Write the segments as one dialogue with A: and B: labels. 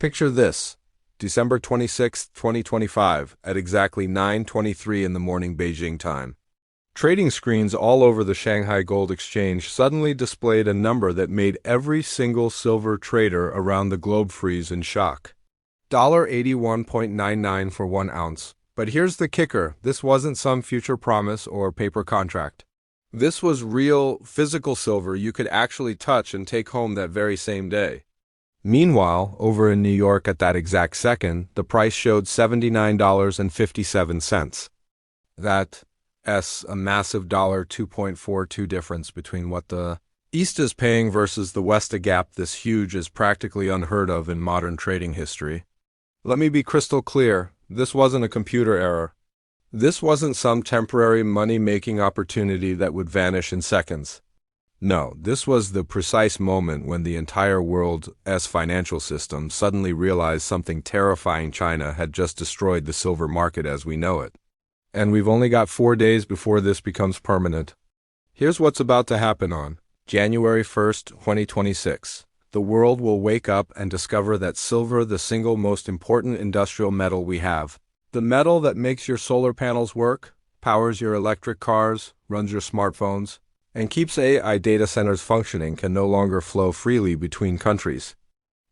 A: Picture this. December 26, 2025, at exactly 9:23 in the morning Beijing time. Trading screens all over the Shanghai Gold Exchange suddenly displayed a number that made every single silver trader around the globe freeze in shock. $81.99 for 1 ounce. But here's the kicker, this wasn't some future promise or paper contract. This was real, physical silver you could actually touch and take home that very same day. Meanwhile, over in New York at that exact second, the price showed $79.57. That's a massive $2.42 difference between what the East is paying versus the West. A gap this huge is practically unheard of in modern trading history. Let me be crystal clear, this wasn't a computer error. This wasn't some temporary money-making opportunity that would vanish in seconds. No, this was the precise moment when the entire world's financial system suddenly realized something terrifying. China had just destroyed the silver market as we know it. And we've only got 4 days before this becomes permanent. Here's what's about to happen on January 1st, 2026. The world will wake up and discover that silver, the single most important industrial metal we have, the metal that makes your solar panels work, powers your electric cars, runs your smartphones, and keeps AI data centers functioning, can no longer flow freely between countries.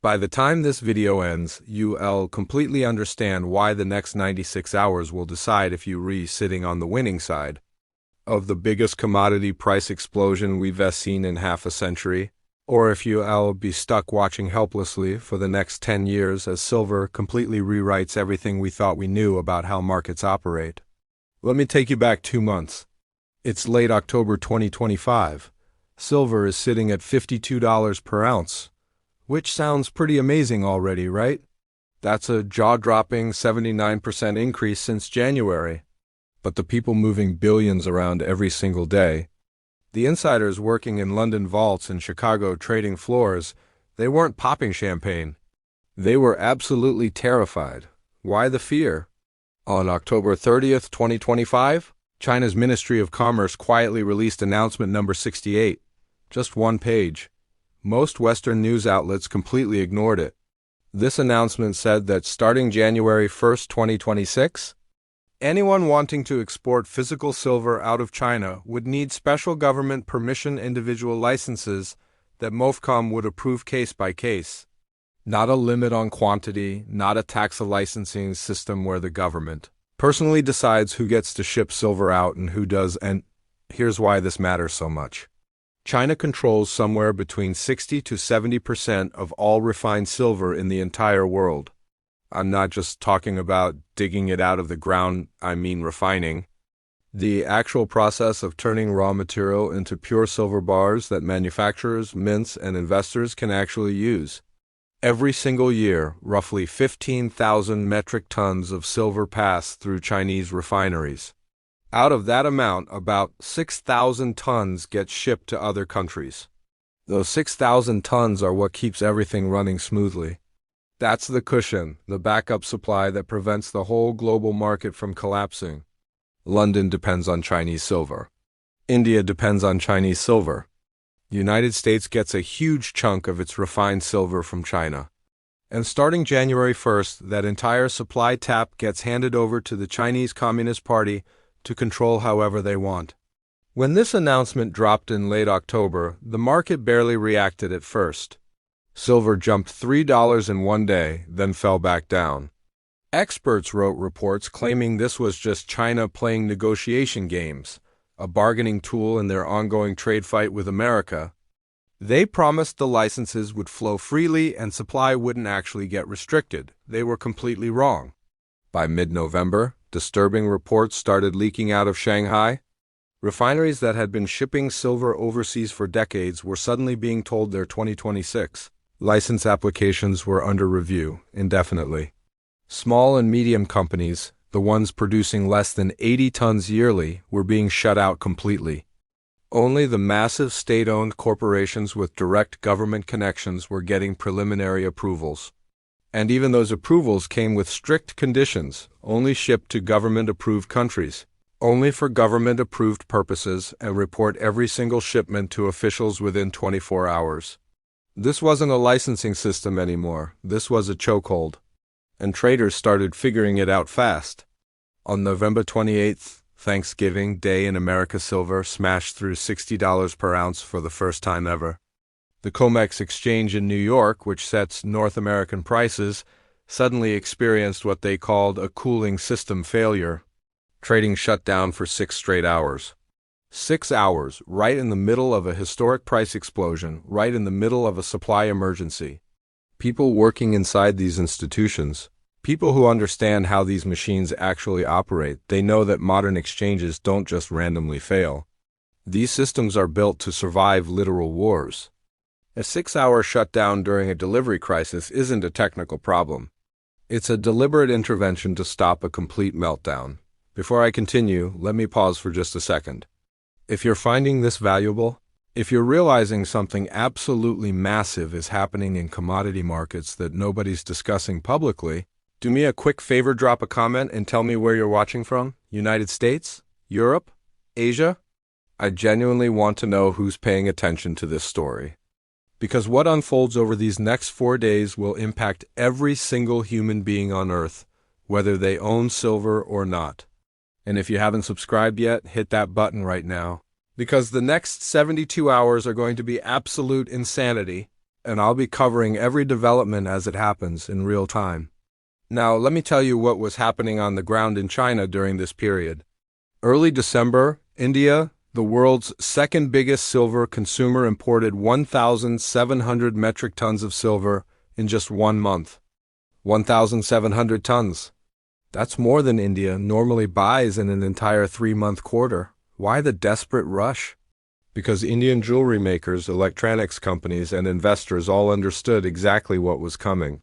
A: By the time this video ends, you'll completely understand why the next 96 hours will decide if you're sitting on the winning side of the biggest commodity price explosion we've seen in half a century, or if you'll be stuck watching helplessly for the next 10 years as silver completely rewrites everything we thought we knew about how markets operate. Let me take you back 2 months. It's late October 2025. Silver is sitting at $52 per ounce, which sounds pretty amazing already, right? That's a jaw-dropping 79% increase since January. But the people moving billions around every single day, the insiders working in London vaults and Chicago trading floors, they weren't popping champagne. They were absolutely terrified. Why the fear? On October 30th, 2025, China's Ministry of Commerce quietly released announcement number 68. Just 1 page. Most Western news outlets completely ignored it. This announcement said that starting January 1st, 2026, anyone wanting to export physical silver out of China would need special government permission, individual licenses that MOFCOM would approve case by case. Not a limit on quantity, not a tax licensing system where the government personally decides who gets to ship silver out and who does, and here's why this matters so much. China controls somewhere between 60 to 70% of all refined silver in the entire world. I'm not just talking about digging it out of the ground, I mean refining. The actual process of turning raw material into pure silver bars that manufacturers, mints, and investors can actually use. Every single year, roughly 15,000 metric tons of silver pass through Chinese refineries. Out of that amount, about 6,000 tons get shipped to other countries. Those 6,000 tons are what keeps everything running smoothly. That's the cushion, the backup supply that prevents the whole global market from collapsing. London depends on Chinese silver. India depends on Chinese silver. The United States gets a huge chunk of its refined silver from China. And starting January 1st, that entire supply tap gets handed over to the Chinese Communist Party to control however they want. When this announcement dropped in late October, the market barely reacted at first. Silver jumped $3 in 1 day, then fell back down. Experts wrote reports claiming this was just China playing negotiation games, a bargaining tool in their ongoing trade fight with America. They promised the licenses would flow freely and supply wouldn't actually get restricted. They were completely wrong. By mid-November, disturbing reports started leaking out of Shanghai. Refineries that had been shipping silver overseas for decades were suddenly being told their 2026 license applications were under review indefinitely. Small and medium companies, the ones producing less than 80 tons yearly, were being shut out completely. Only the massive state-owned corporations with direct government connections were getting preliminary approvals. And even those approvals came with strict conditions, only shipped to government-approved countries, only for government-approved purposes, and report every single shipment to officials within 24 hours. This wasn't a licensing system anymore. This was a chokehold. And traders started figuring it out fast. On November 28th, Thanksgiving Day in America, silver smashed through $60 per ounce for the first time ever. The COMEX exchange in New York, which sets North American prices, suddenly experienced what they called a cooling system failure. Trading shut down for 6 straight hours. 6 hours, right in the middle of a historic price explosion, right in the middle of a supply emergency. People working inside these institutions, people who understand how these machines actually operate, they know that modern exchanges don't just randomly fail. These systems are built to survive literal wars. A 6-hour shutdown during a delivery crisis isn't a technical problem. It's a deliberate intervention to stop a complete meltdown. Before I continue, let me pause for just a second. If you're finding this valuable, if you're realizing something absolutely massive is happening in commodity markets that nobody's discussing publicly, do me a quick favor, drop a comment and tell me where you're watching from. United States? Europe? Asia? I genuinely want to know who's paying attention to this story. Because what unfolds over these next 4 days will impact every single human being on Earth, whether they own silver or not. And if you haven't subscribed yet, hit that button right now. Because the next 72 hours are going to be absolute insanity, and I'll be covering every development as it happens in real time. Now, let me tell you what was happening on the ground in China during this period. Early December, India, the world's second biggest silver consumer, imported 1,700 metric tons of silver in just 1 month. 1,700 tons. That's more than India normally buys in an entire 3-month quarter. Why the desperate rush? Because Indian jewelry makers, electronics companies, and investors all understood exactly what was coming.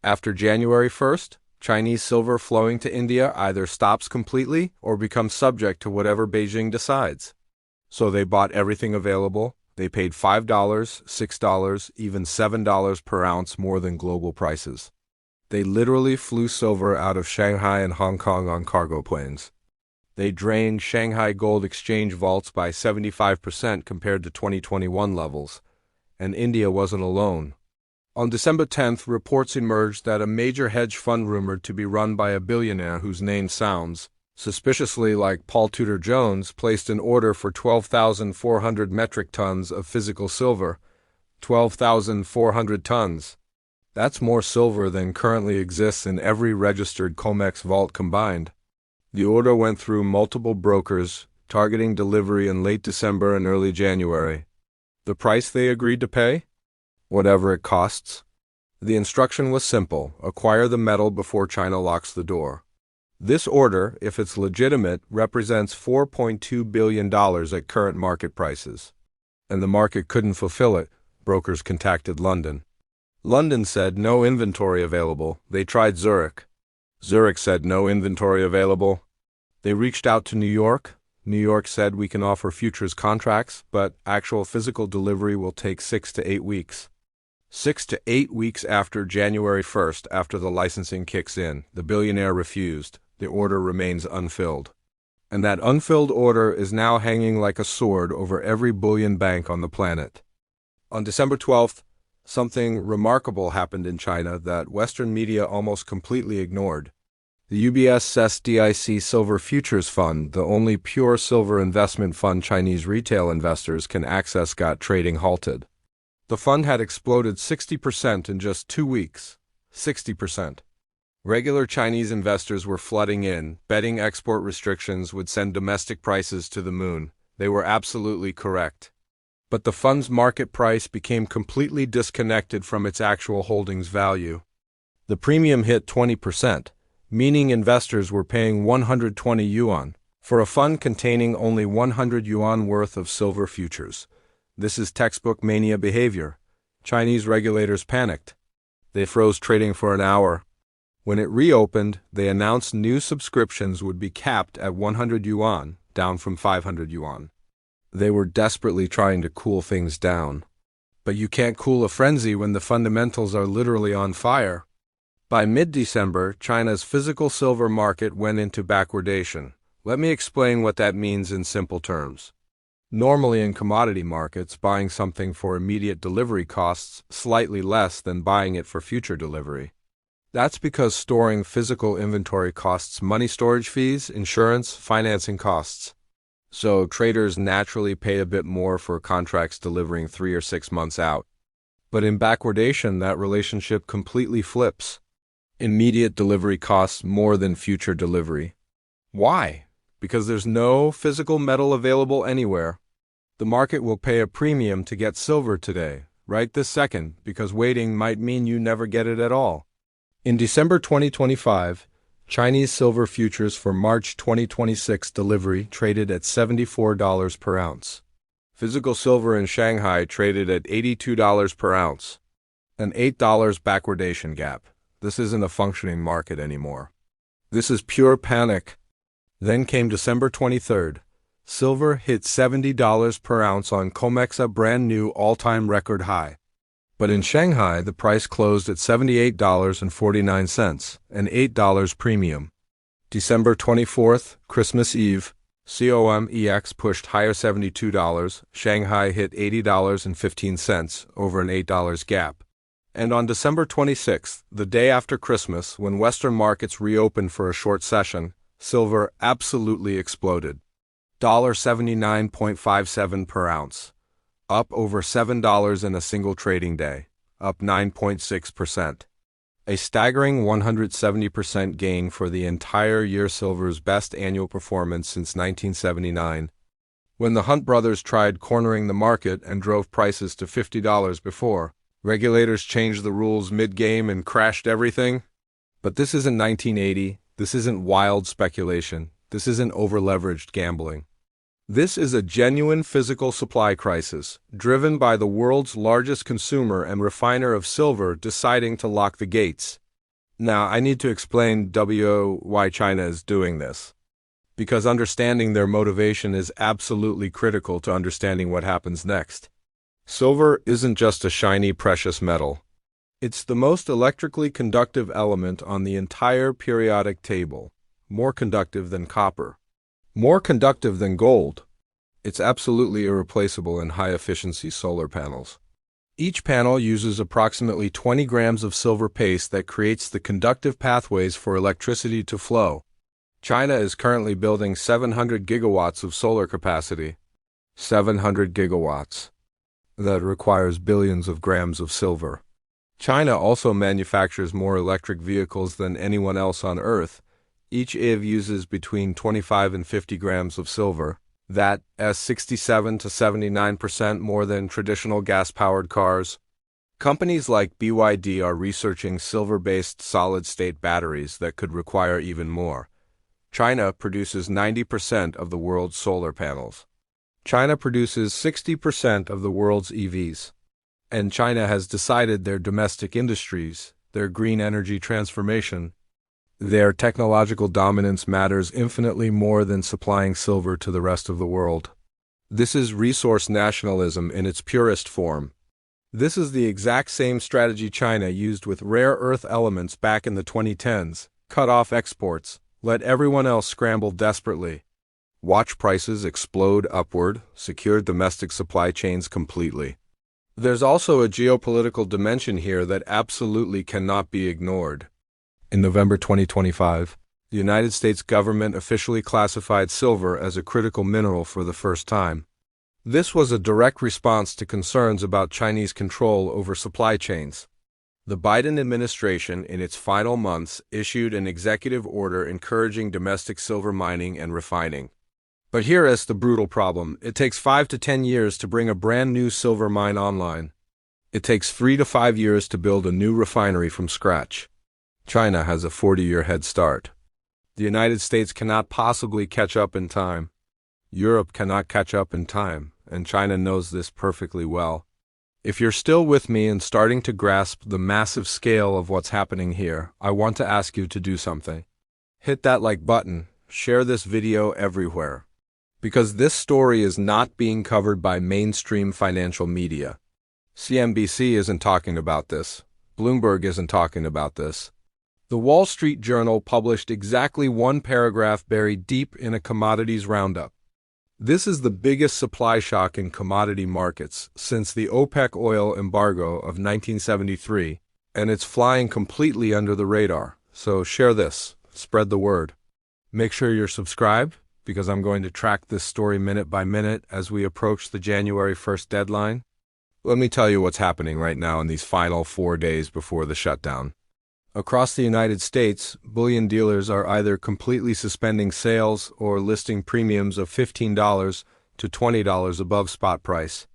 A: After January 1st, Chinese silver flowing to India either stops completely or becomes subject to whatever Beijing decides. So they bought everything available. They paid $5, $6, even $7 per ounce more than global prices. They literally flew silver out of Shanghai and Hong Kong on cargo planes. They drained Shanghai gold exchange vaults by 75% compared to 2021 levels. And India wasn't alone. On December 10th, reports emerged that a major hedge fund rumored to be run by a billionaire whose name sounds suspiciously like Paul Tudor Jones placed an order for 12,400 metric tons of physical silver. 12,400 tons. That's more silver than currently exists in every registered COMEX vault combined. The order went through multiple brokers, targeting delivery in late December and early January. The price they agreed to pay? Whatever it costs. The instruction was simple: acquire the metal before China locks the door. This order, if it's legitimate, represents $4.2 billion at current market prices. And the market couldn't fulfill it. Brokers contacted London. London said no inventory available. They tried Zurich. Zurich said no inventory available. They reached out to New York. New York said we can offer futures contracts, but actual physical delivery will take 6 to 8 weeks. 6 to 8 weeks after January 1st, after the licensing kicks in, the billionaire refused. The order remains unfilled. And that unfilled order is now hanging like a sword over every bullion bank on the planet. On December 12th, something remarkable happened in China that Western media almost completely ignored. The UBS SDIC Silver Futures Fund, the only pure silver investment fund Chinese retail investors can access, got trading halted. The fund had exploded 60% in just 2 weeks. 60%. Regular Chinese investors were flooding in, betting export restrictions would send domestic prices to the moon. They were absolutely correct. But the fund's market price became completely disconnected from its actual holdings value. The premium hit 20%, meaning investors were paying 120 yuan for a fund containing only 100 yuan worth of silver futures. This is textbook mania behavior. Chinese regulators panicked. They froze trading for an hour. When it reopened, they announced new subscriptions would be capped at 100 yuan, down from 500 yuan. They were desperately trying to cool things down. But you can't cool a frenzy when the fundamentals are literally on fire. By mid-December, China's physical silver market went into backwardation. Let me explain what that means in simple terms. Normally in commodity markets, buying something for immediate delivery costs slightly less than buying it for future delivery. That's because storing physical inventory costs money, storage fees, insurance, financing costs. So traders naturally pay a bit more for contracts delivering 3 or 6 months out. But in backwardation, that relationship completely flips. Immediate delivery costs more than future delivery. Why? Because there's no physical metal available anywhere. The market will pay a premium to get silver today, right this second, because waiting might mean you never get it at all. In December 2025, Chinese silver futures for March 2026 delivery traded at $74 per ounce. Physical silver in Shanghai traded at $82 per ounce. An $8 backwardation gap. This isn't a functioning market anymore. This is pure panic. Then came December 23rd. Silver hit $70 per ounce on COMEX, a brand new all-time record high. But in Shanghai, the price closed at $78.49, an $8 premium. December 24th, Christmas Eve, COMEX pushed higher $72, Shanghai hit $80.15 over an $8 gap. And on December 26th, the day after Christmas, when Western markets reopened for a short session, silver absolutely exploded. $79.57 per ounce. Up over $7 in a single trading day, up 9.6%. A staggering 170% gain for the entire year, silver's best annual performance since 1979. When the Hunt brothers tried cornering the market and drove prices to $50 before, regulators changed the rules mid-game and crashed everything. But this isn't 1980, this isn't wild speculation, this isn't over-leveraged gambling. This is a genuine physical supply crisis, driven by the world's largest consumer and refiner of silver deciding to lock the gates. Now, I need to explain why China is doing this, because understanding their motivation is absolutely critical to understanding what happens next. Silver isn't just a shiny precious metal. It's the most electrically conductive element on the entire periodic table, more conductive than copper. More conductive than gold. It's absolutely irreplaceable in high-efficiency solar panels. Each panel uses approximately 20 grams of silver paste that creates the conductive pathways for electricity to flow. China is currently building 700 gigawatts of solar capacity. 700 gigawatts. That requires billions of grams of silver. China also manufactures more electric vehicles than anyone else on Earth. Each EV uses between 25 and 50 grams of silver. That is 67 to 79% more than traditional gas-powered cars. Companies like BYD are researching silver-based solid-state batteries that could require even more. China produces 90% of the world's solar panels. China produces 60% of the world's EVs. And China has decided their domestic industries, their green energy transformation, their technological dominance matters infinitely more than supplying silver to the rest of the world. This is resource nationalism in its purest form. This is the exact same strategy China used with rare earth elements back in the 2010s. Cut off exports, let everyone else scramble desperately. Watch prices explode upward, secured domestic supply chains completely. There's also a geopolitical dimension here that absolutely cannot be ignored. In November 2025, the United States government officially classified silver as a critical mineral for the first time. This was a direct response to concerns about Chinese control over supply chains. The Biden administration, in its final months, issued an executive order encouraging domestic silver mining and refining. But here is the brutal problem. It takes 5 to 10 years to bring a brand new silver mine online. It takes 3 to 5 years to build a new refinery from scratch. China has a 40-year head start. The United States cannot possibly catch up in time. Europe cannot catch up in time, and China knows this perfectly well. If you're still with me and starting to grasp the massive scale of what's happening here, I want to ask you to do something. Hit that like button, share this video everywhere. Because this story is not being covered by mainstream financial media. CNBC isn't talking about this. Bloomberg isn't talking about this. The Wall Street Journal published exactly one paragraph buried deep in a commodities roundup. This is the biggest supply shock in commodity markets since the OPEC oil embargo of 1973, and it's flying completely under the radar. So share this, spread the word. Make sure you're subscribed, because I'm going to track this story minute by minute as we approach the January 1st deadline. Let me tell you what's happening right now in these final 4 days before the shutdown. Across the United States, bullion dealers are either completely suspending sales or listing premiums of $15 to $20 above spot price.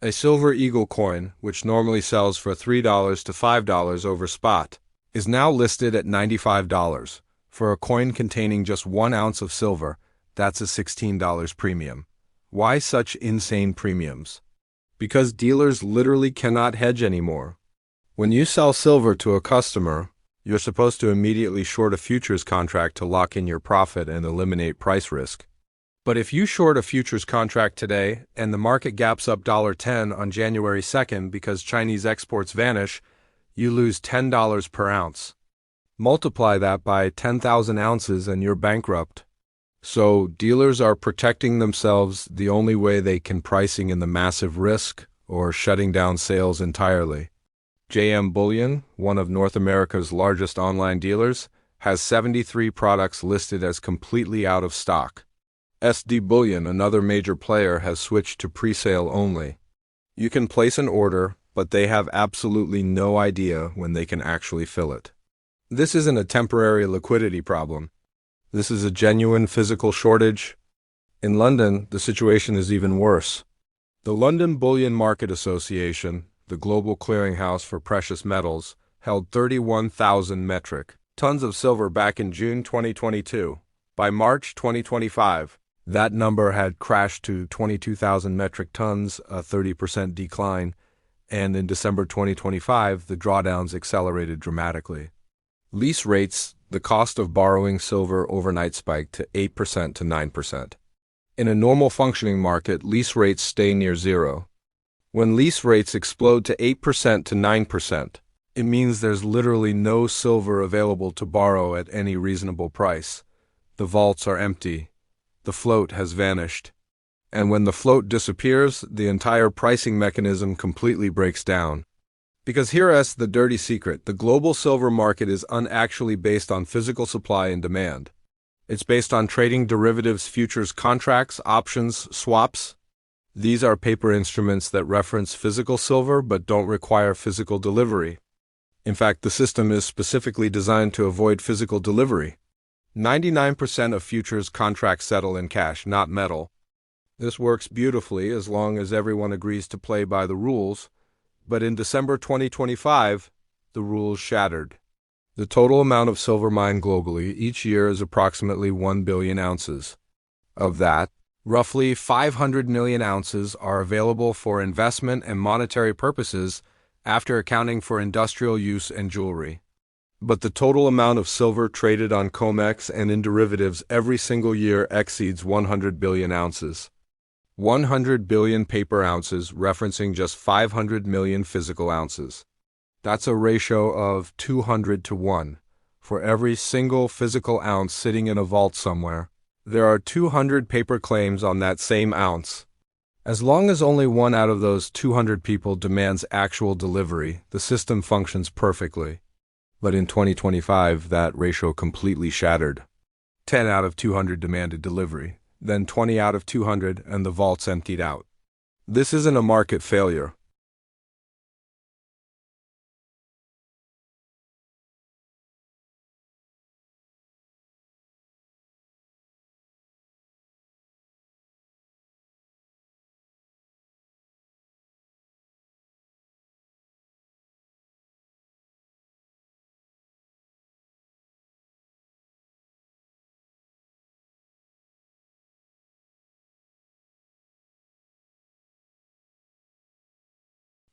A: A silver eagle coin, which normally sells for $3 to $5 over spot, is now listed at $95. For a coin containing just 1 ounce of silver, that's a $16 premium. Why such insane premiums? Because dealers literally cannot hedge anymore. When you sell silver to a customer, you're supposed to immediately short a futures contract to lock in your profit and eliminate price risk. But if you short a futures contract today and the market gaps up $10 on January 2nd because Chinese exports vanish, you lose $10 per ounce. Multiply that by 10,000 ounces and you're bankrupt. So dealers are protecting themselves the only way they can, pricing in the massive risk or shutting down sales entirely. JM Bullion, one of North America's largest online dealers, has 73 products listed as completely out of stock. SD Bullion, another major player, has switched to pre-sale only. You can place an order, but they have absolutely no idea when they can actually fill it. This isn't a temporary liquidity problem. This is a genuine physical shortage. In London, the situation is even worse. The London Bullion Market Association, the global clearinghouse for precious metals, held 31,000 metric tons of silver back in June 2022. By March 2025, that number had crashed to 22,000 metric tons, a 30% decline, and in December 2025, the drawdowns accelerated dramatically. Lease rates, the cost of borrowing silver, overnight spiked to 8% to 9%. In a normal functioning market, lease rates stay near zero. When lease rates explode to 8% to 9%, it means there's literally no silver available to borrow at any reasonable price. The vaults are empty. The float has vanished. And when the float disappears, the entire pricing mechanism completely breaks down. Because here's the dirty secret: the global silver market is unactually based on physical supply and demand. It's based on trading derivatives, futures contracts, options, swaps. These are paper instruments that reference physical silver but don't require physical delivery. In fact, the system is specifically designed to avoid physical delivery. 99% of futures contracts settle in cash, not metal. This works beautifully as long as everyone agrees to play by the rules, but in December 2025, the rules shattered. The total amount of silver mined globally each year is approximately 1 billion ounces. Of that, roughly 500 million ounces are available for investment and monetary purposes after accounting for industrial use and jewelry. But the total amount of silver traded on COMEX and in derivatives every single year exceeds 100 billion ounces. 100 billion paper ounces, referencing just 500 million physical ounces. That's a ratio of 200 to 1. For every single physical ounce sitting in a vault somewhere, there are 200 paper claims on that same ounce. As long as only one out of those 200 people demands actual delivery, the system functions perfectly. But in 2025, that ratio completely shattered. 10 out of 200 demanded delivery, then 20 out of 200, and the vaults emptied out. This isn't a market failure.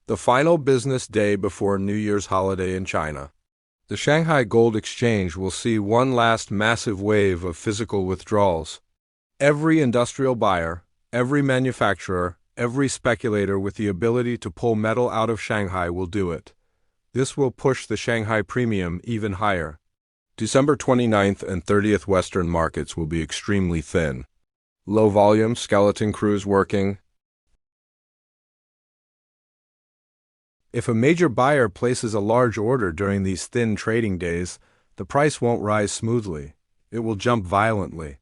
A: The final business day before New Year's holiday in China. The Shanghai Gold Exchange will see one last massive wave of physical withdrawals. Every industrial buyer, every manufacturer, every speculator with the ability to pull metal out of Shanghai will do it. This will push the Shanghai premium even higher. December 29th and 30th Western markets will be extremely thin. Low volume, skeleton crews working. If a major buyer places a large order during these thin trading days, the price won't rise smoothly. It will jump violently.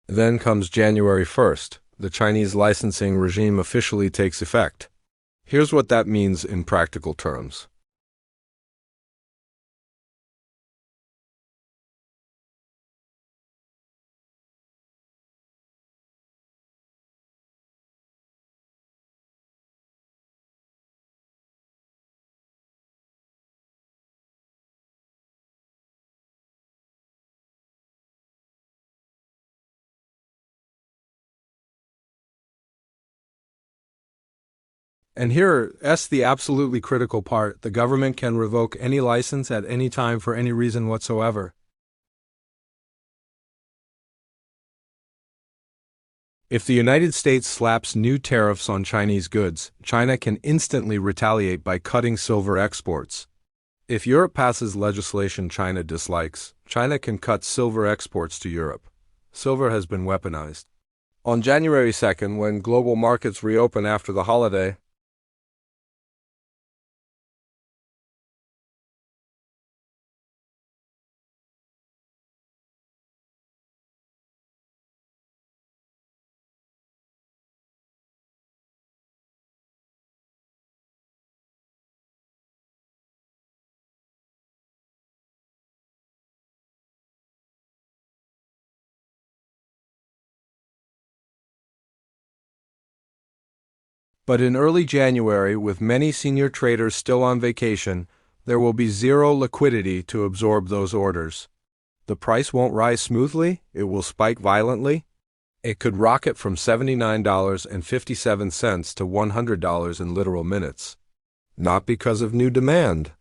A: Then comes January 1st. The Chinese licensing regime officially takes effect. Here's what that means in practical terms. And here's the absolutely critical part. The government can revoke any license at any time for any reason whatsoever. If the United States slaps new tariffs on Chinese goods, China can instantly retaliate by cutting silver exports. If Europe passes legislation China dislikes, China can cut silver exports to Europe. Silver has been weaponized. On January 2nd, when global markets reopen after the holiday, but in early January, with many senior traders still on vacation, there will be zero liquidity to absorb those orders. The price won't rise smoothly, it will spike violently. It could rocket from $79.57 to $100 in literal minutes. Not because of new demand,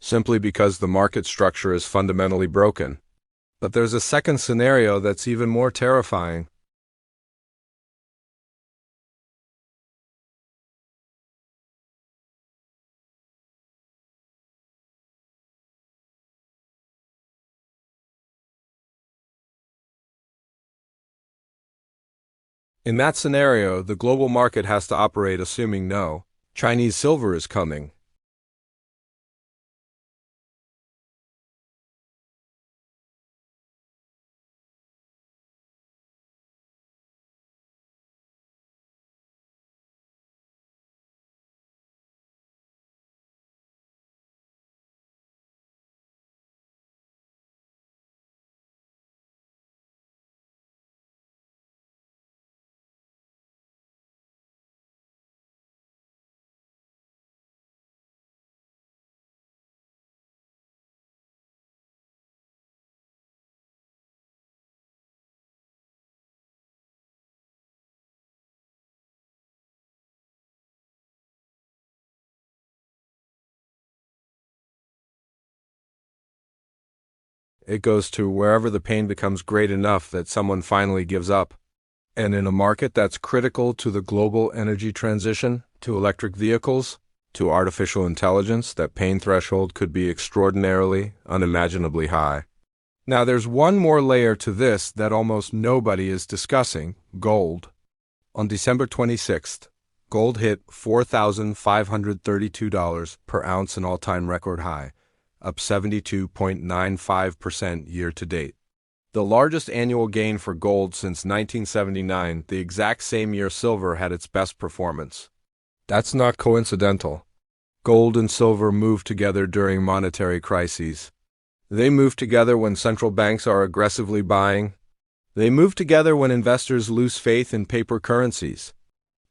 A: simply because the market structure is fundamentally broken. But there's a second scenario that's even more terrifying. In that scenario, the global market has to operate assuming no Chinese silver is coming. It goes to wherever the pain becomes great enough that someone finally gives up. And in a market that's critical to the global energy transition, to electric vehicles, to artificial intelligence, that pain threshold could be extraordinarily, unimaginably high. Now there's one more layer to this that almost nobody is discussing: gold. On December 26th, gold hit $4,532 per ounce, an all-time record high, up 72.95% year-to-date. The largest annual gain for gold since 1979, the exact same year silver had its best performance. That's not coincidental. Gold and silver move together during monetary crises. They move together when central banks are aggressively buying. They move together when investors lose faith in paper currencies.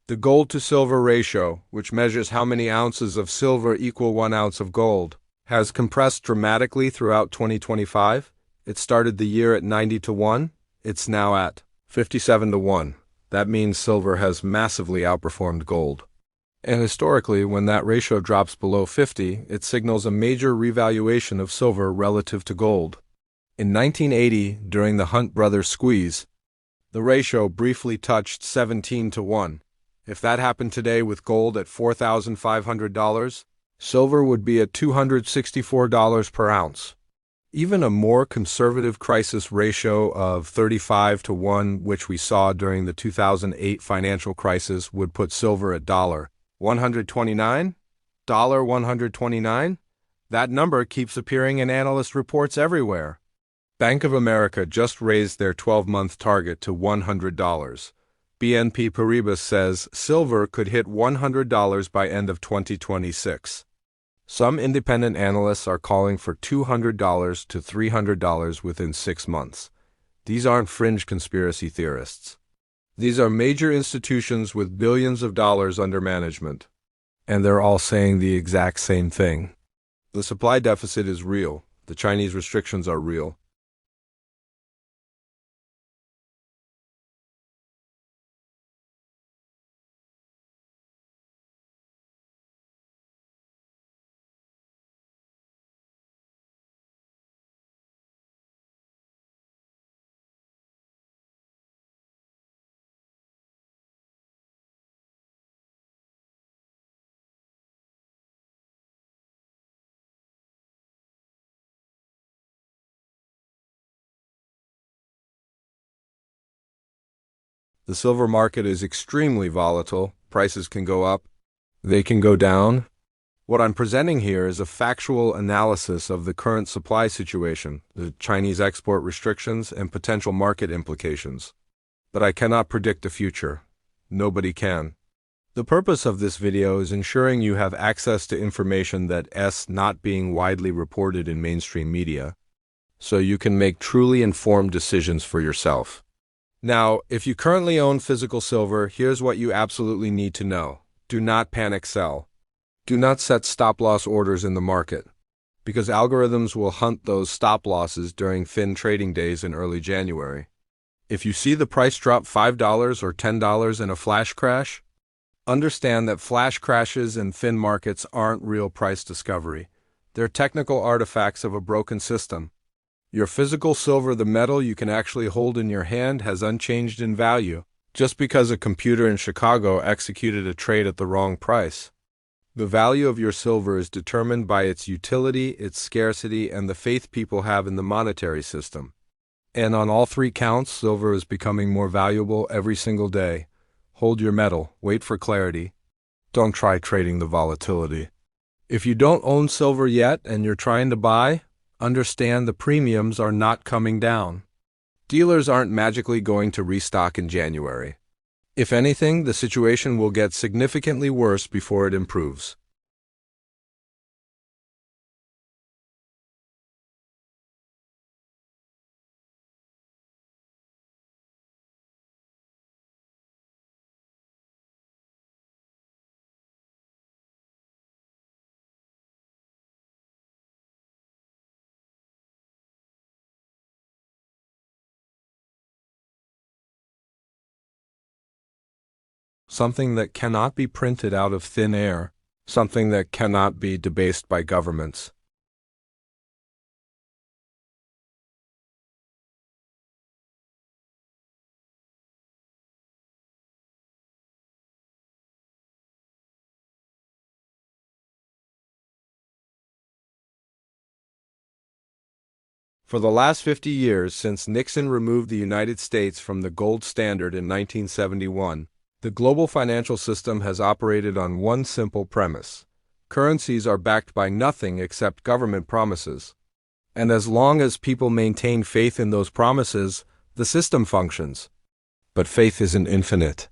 A: The gold-to-silver ratio, which measures how many ounces of silver equal 1 ounce of gold, has compressed dramatically throughout 2025. It started the year at 90-1. It's now at 57-1. That means silver has massively outperformed gold. And historically, when that ratio drops below 50, it signals a major revaluation of silver relative to gold. In 1980, during the Hunt brothers squeeze, The ratio briefly touched 17 to 1. If that happened today with gold at $4,500, silver would be at $264 per ounce. Even a more conservative crisis ratio of 35 to 1, which we saw during the 2008 financial crisis, would put silver at $129? $129? That number keeps appearing in analyst reports everywhere. Bank of America just raised their 12-month target to $100. BNP Paribas says silver could hit $100 by end of 2026. Some independent analysts are calling for $200 to $300 within 6 months. These aren't fringe conspiracy theorists. These are major institutions with billions of dollars under management. And they're all saying the exact same thing. The supply deficit is real. The Chinese restrictions are real. The silver market is extremely volatile. Prices can go up. They can go down. What I'm presenting here is a factual analysis of the current supply situation, the Chinese export restrictions, and potential market implications. But I cannot predict the future. Nobody can. The purpose of this video is ensuring you have access to information that is not being widely reported in mainstream media, so you can make truly informed decisions for yourself. Now, if you currently own physical silver, here's what you absolutely need to know. Do not panic sell. Do not set stop-loss orders in the market, because algorithms will hunt those stop-losses during thin trading days in early January. If you see the price drop $5 or $10 in a flash crash, understand that flash crashes in thin markets aren't real price discovery. They're technical artifacts of a broken system. Your physical silver, the metal you can actually hold in your hand, has unchanged in value, just because a computer in Chicago executed a trade at the wrong price. The value of your silver is determined by its utility, its scarcity, and the faith people have in the monetary system. And on all 3 counts, silver is becoming more valuable every single day. Hold your metal, wait for clarity. Don't try trading the volatility. If you don't own silver yet and you're trying to buy, understand the premiums are not coming down. Dealers aren't magically going to restock in January. If anything, the situation will get significantly worse before it improves. Something that cannot be printed out of thin air, something that cannot be debased by governments. For the last 50 years, since Nixon removed the United States from the gold standard in 1971, the global financial system has operated on one simple premise. Currencies are backed by nothing except government promises. And as long as people maintain faith in those promises, the system functions. But faith isn't infinite.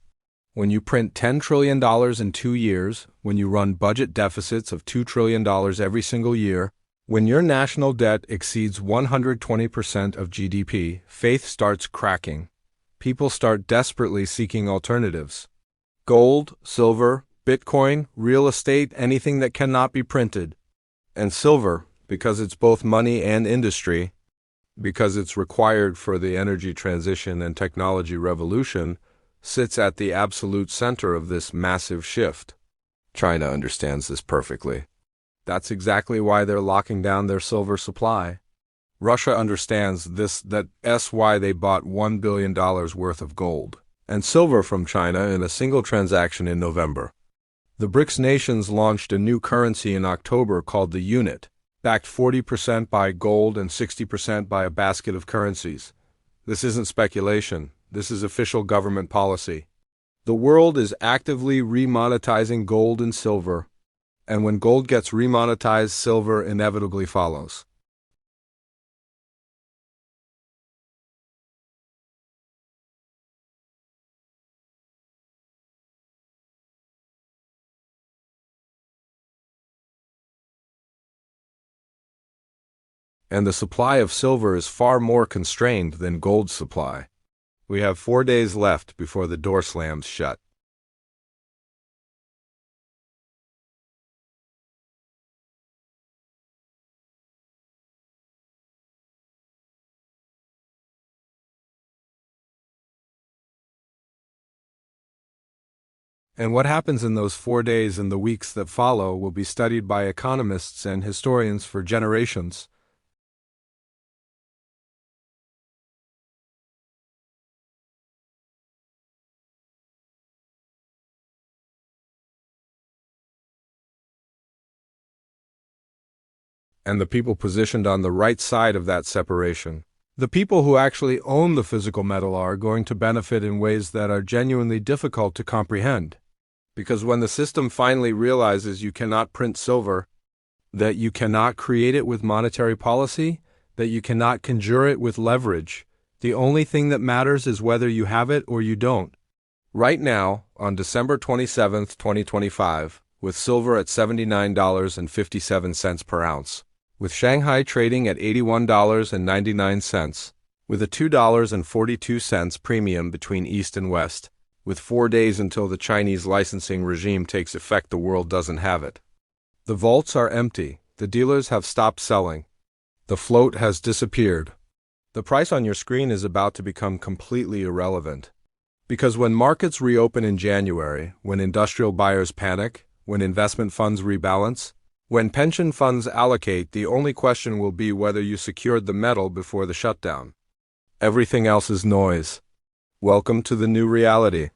A: When you print $10 trillion in 2 years, when you run budget deficits of $2 trillion every single year, when your national debt exceeds 120% of GDP, faith starts cracking. People start desperately seeking alternatives. Gold, silver, Bitcoin, real estate, anything that cannot be printed. And silver, because it's both money and industry, because it's required for the energy transition and technology revolution, sits at the absolute center of this massive shift. China understands this perfectly. That's exactly why they're locking down their silver supply. Russia understands that's why they bought $1 billion worth of gold and silver from China in a single transaction in November. The BRICS nations launched a new currency in October called the unit, backed 40% by gold and 60% by a basket of currencies. This isn't speculation. This is official government policy. The world is actively remonetizing gold and silver, and when gold gets remonetized, silver inevitably follows. And the supply of silver is far more constrained than gold's supply. We have 4 days left before the door slams shut. And what happens in those 4 days and the weeks that follow will be studied by economists and historians for generations. And the people positioned on the right side of that separation, the people who actually own the physical metal, are going to benefit in ways that are genuinely difficult to comprehend. Because when the system finally realizes you cannot print silver, that you cannot create it with monetary policy, that you cannot conjure it with leverage, the only thing that matters is whether you have it or you don't. Right now, on December 27, 2025, with silver at $79.57 per ounce, with Shanghai trading at $81.99, with a $2.42 premium between East and West, with 4 days until the Chinese licensing regime takes effect, the world doesn't have it. The vaults are empty, the dealers have stopped selling. The float has disappeared. The price on your screen is about to become completely irrelevant. Because when markets reopen in January, when industrial buyers panic, when investment funds rebalance, when pension funds allocate, the only question will be whether you secured the metal before the shutdown. Everything else is noise. Welcome to the new reality.